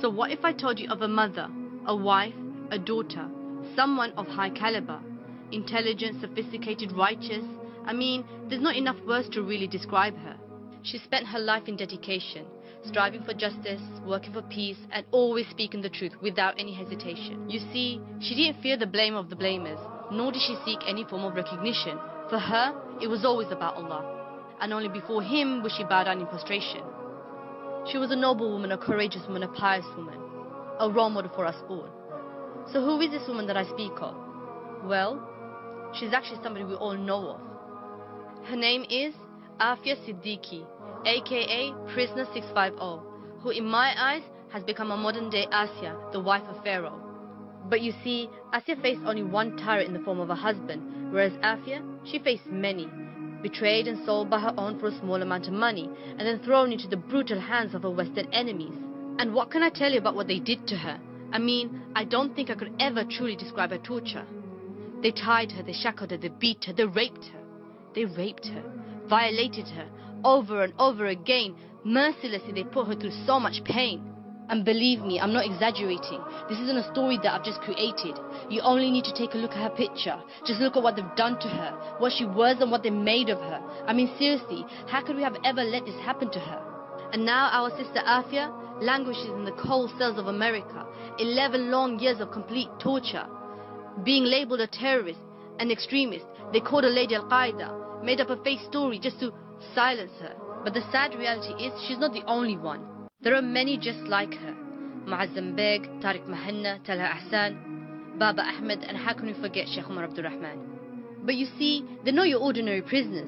So what if I told you of a mother, a wife, a daughter, someone of high caliber, intelligent, sophisticated, righteous? I mean, there's not enough words to really describe her. She spent her life in dedication, striving for justice, working for peace, and always speaking the truth without any hesitation. You see, she didn't fear the blame of the blamers, nor did she seek any form of recognition. For her, it was always about Allah, and only before Him would she bow down in prostration. She was a noble woman, a courageous woman, a pious woman, a role model for us all. So who is this woman that I speak of? Well, she's actually somebody we all know of. Her name is Aafia Sidiqui, aka Prisoner 650, who in my eyes has become a modern day Asia, the wife of Pharaoh. But you see, Asia faced only one tyrant in the form of a husband, whereas Aafia, she faced many, betrayed and sold by her own for a small amount of money, and then thrown into the brutal hands of her Western enemies. And what can I tell you about what they did to her? I mean, I don't think I could ever truly describe her torture. They tied her, they shackled her, they beat her, they raped her. They raped her, violated her, over and over again. Mercilessly, they put her through so much pain. And believe me, I'm not exaggerating. This isn't a story that I've just created. You only need to take a look at her picture. Just look at what they've done to her, what she was and what they made of her. I mean, seriously, how could we have ever let this happen to her? And now our sister Aafia languishes in the cold cells of America. 11 long years of complete torture. Being labeled a terrorist, an extremist. They called her Lady Al-Qaeda, made up a fake story just to silence her. But the sad reality is she's not the only one. There are many just like her. Muazzam Beg, Tariq Mahanna, Talha Ahsan, Baba Ahmed, and how can we forget Sheikh Umar Abdul Rahman? But you see, they're not your ordinary prisoners.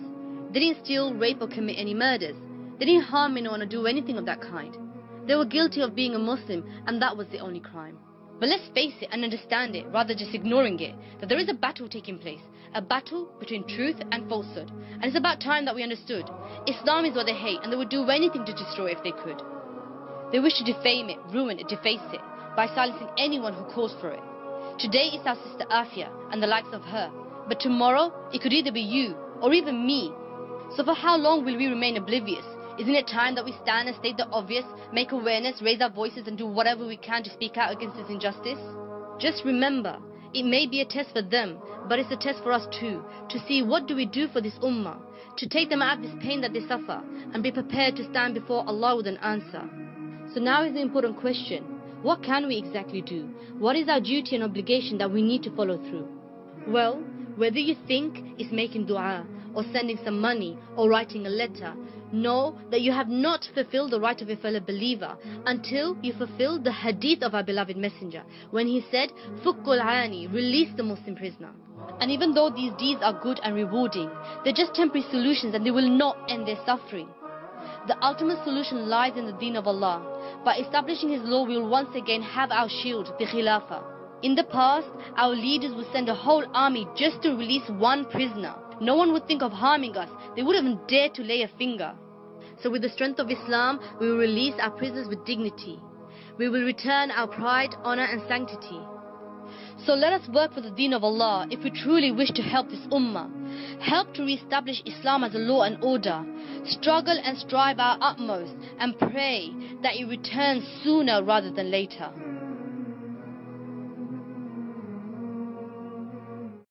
They didn't steal, rape or commit any murders. They didn't harm anyone or do anything of that kind. They were guilty of being a Muslim, and that was the only crime. But let's face it and understand it, rather just ignoring it, that there is a battle taking place. A battle between truth and falsehood. And it's about time that we understood. Islam is what they hate, and they would do anything to destroy it if they could. They wish to defame it, ruin it, deface it, by silencing anyone who calls for it. Today it's our sister Aafia and the likes of her. But tomorrow, it could either be you, or even me. So for how long will we remain oblivious? Isn't it time that we stand and state the obvious, make awareness, raise our voices and do whatever we can to speak out against this injustice? Just remember, it may be a test for them, but it's a test for us too, to see what do we do for this ummah, to take them out of this pain that they suffer, and be prepared to stand before Allah with an answer. So now is the important question, what can we exactly do? What is our duty and obligation that we need to follow through? Well, whether you think it's making dua, or sending some money, or writing a letter, know that you have not fulfilled the right of a fellow believer until you fulfill the hadith of our beloved messenger, when he said, Fukkul Ani, release the Muslim prisoner. And even though these deeds are good and rewarding, they're just temporary solutions and they will not end their suffering. The ultimate solution lies in the deen of Allah. By establishing His law, we will once again have our shield, the Khilafah. In the past, our leaders would send a whole army just to release one prisoner. No one would think of harming us. They wouldn't even dare to lay a finger. So with the strength of Islam, we will release our prisoners with dignity. We will return our pride, honor and sanctity. So let us work for the deen of Allah if we truly wish to help this ummah. Help to re-establish Islam as a law and order. Struggle and strive our utmost and pray that it returns sooner rather than later.